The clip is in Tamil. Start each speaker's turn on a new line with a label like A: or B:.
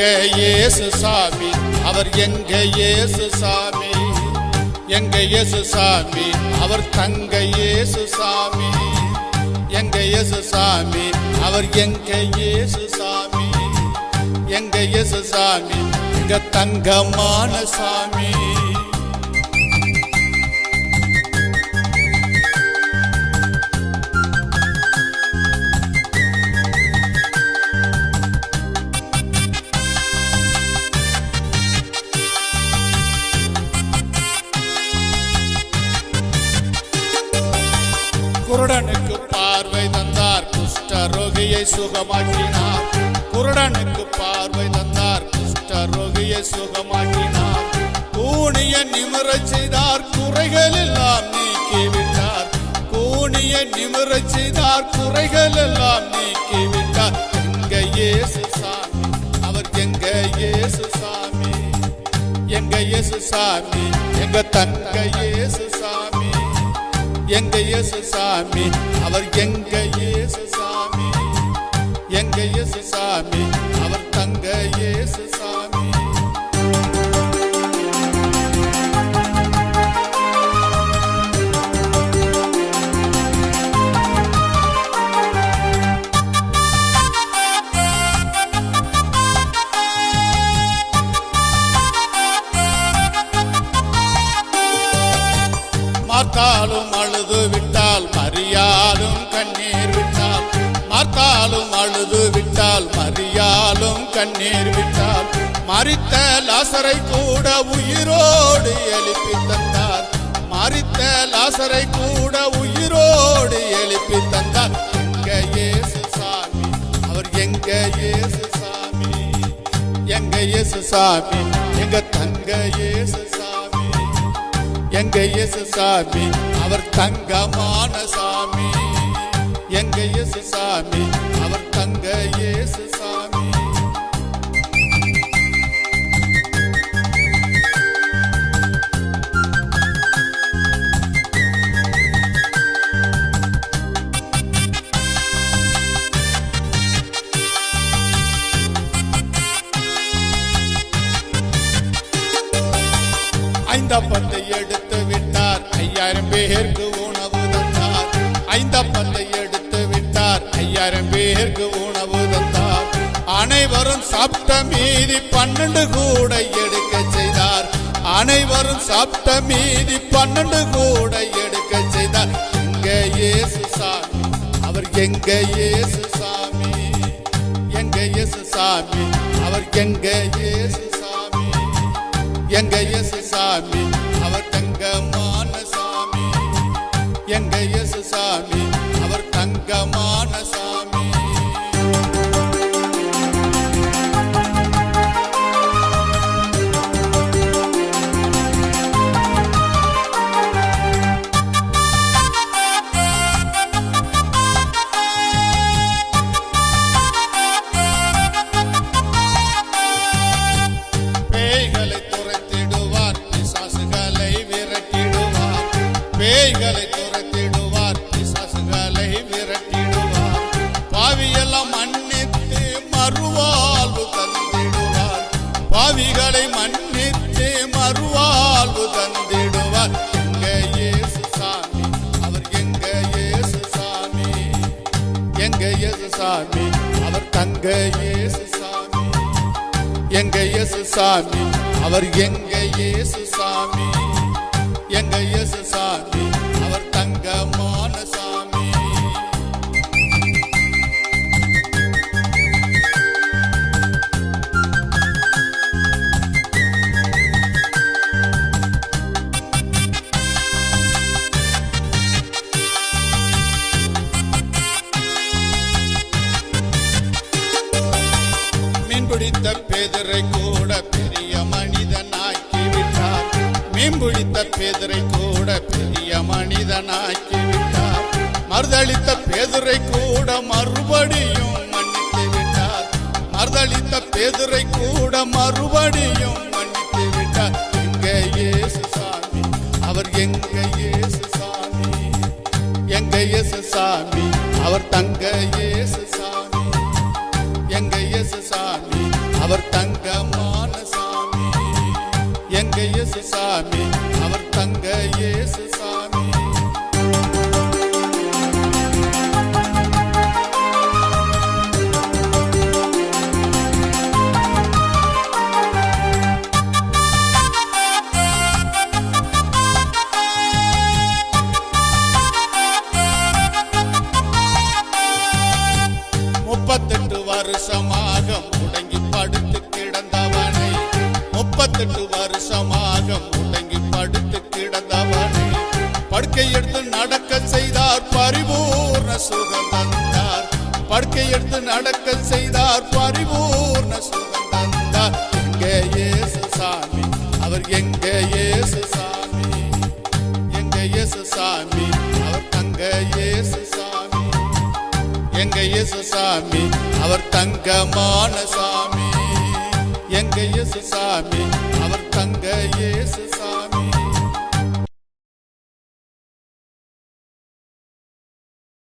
A: இயேசு சாமி, அவர் எங்க இயேசு சாமி, எங்க இயேசு சாமி, அவர் தங்க இயேசு சாமி, எங்க இயேசு சாமி, அவர் எங்க இயேசு சாமி, எங்க இயேசு சாமி, எங்க தங்கமான சாமி. குருடனுக்கு பார்வை தந்தார், குஷ்டரோகியை சுகமாக்கினார். குருடனுக்கு பார்வை தந்தார், குஷ்டரோகியை சுகமாக்கினார். கூனிய நிமிரச் செய்தார், குறைகள் எல்லாம் நீக்கிவிட்டார். கூனிய நிமிரச் செய்தார், குறைகள் எல்லாம் நீக்கிவிட்டார். எங்க இயேசு சாமி, அவர் எங்க இயேசு சாமி, எங்க இயேசு சாமி, எங்க தங்க இயேசு சாமி, எங்க இயேசு சாமி, அவர் எங்க இயேசு சாமி, எங்க இயேசு சாமி, அவர் தங்க இயேசு சாமி. மார்த்தாலும் அழுது விட்டால், மரியாளும் கண்ணீர் விட்டால். மார்த்தாலும் அழுது விட்டால், மரியாளும் கண்ணீர் விட்டால். மரித்த லாசரை கூட உயிரோடு எழுப்பி தந்தார். மரித்த லாசரை கூட உயிரோடு எழுப்பி தந்தார். எங்க இயேசு சாமி, அவர் எங்க இயேசு சாமி, எங்க இயேசு சாமி, எங்க தங்க இயேசு சாமி, எங்க இயேசு சாமி, அவர் தங்கமான சாமி, எங்க இயேசு சாமி, அவர் தங்க இயேசு சாமி. ஐந்தப்பத்தை எடுத்து விட்டார், 5000 பேருக்கு உணவு தந்தார். ஐந்தப்பத்தை எடுத்து விட்டார், 5000 பேருக்கு உணவு தந்தார். அனைவரும் சாப்பிட்ட மீதி 12 கூட எடுக்க செய்தார். அனைவரும் சாப்பிட்ட மீதி 12 கூட எடுக்க செய்தார். எங்க இயேசு சாமி, அவர் எங்க இயேசு சாமி, எங்க இயேசு சாமி, அவர் எங்க இயேசு சாமி, எங்க இயேசு சாமி, அவர் தங்கமான சாமி, எங்க இயேசு சாமி, அவர் தங்கமான சாமி. பேய்களை துரத்திடுவார், பிசாசுகளை விரட்டிடுவார். பேய்களை துரத்திடுவார், பிசாசுகளை விரட்டிடுவார். பாவியெல்லாம் மன்னித்து மறுவாழ்வு தந்திடுவார். பாவிகளை மன்னித்து மறுவாழ்வு தந்திடுவார். எங்க இயேசு சாமி, அவர் எங்க இயேசு சாமி, எங்க இயேசு சாமி, அவர் தங்க இயேசு சாமி, எங்க இயேசு சாமி, அவர் எங்க இயேசு சாமி, எங்க இயேசு சாமி, அவர் தங்கமான சாமி. மீன்பிடித்த பேதரை கூட பெரிய மனிதனாக்கி விட்டார். மீன்பிடித்த பேதரை கூட பெரிய மனிதனாக்கி விட்டார். மறுதளித்த பேதரை கூட மறுபடியும் மன்னித்து விட்டார். மறுதளித்த பேதரை கூட மறுபடியும் மன்னித்து விட்டார். எங்க இயேசு சாமி, அவர் எங்க இயேசு சாமி, எங்க இயேசு சாமி, அவர் தங்க இயேசு சாமி, எங்க இயேசு சாமி, அவர் தங்க தங்கமான சாமி. எங்க இயேசு சாமி, அவர் தங்க இயேசு சாமி. வருஷமாக முடங்கி படுத்து கிடந்தவனை, 38 வருஷமாக முடங்கி படுத்து கிடந்தவனை படுக்கை எடுத்து நடக்க செய்தார், பரிபூர்ண சுகம் தந்தார். படுக்கை எடுத்து நடக்க செய்தார், பரிபூர்ண சுகம் தந்தார். எங்க இயேசு சாமி, அவர் எங்க இயேசு சாமி. எங்க இயேசு சாமி, அவர் தங்க இயேசு சாமி. எங்க இயேசு சாமி, அவர் தங்கமான சாமி. எங்க இயேசு சாமி, அவர் தங்க இயேசு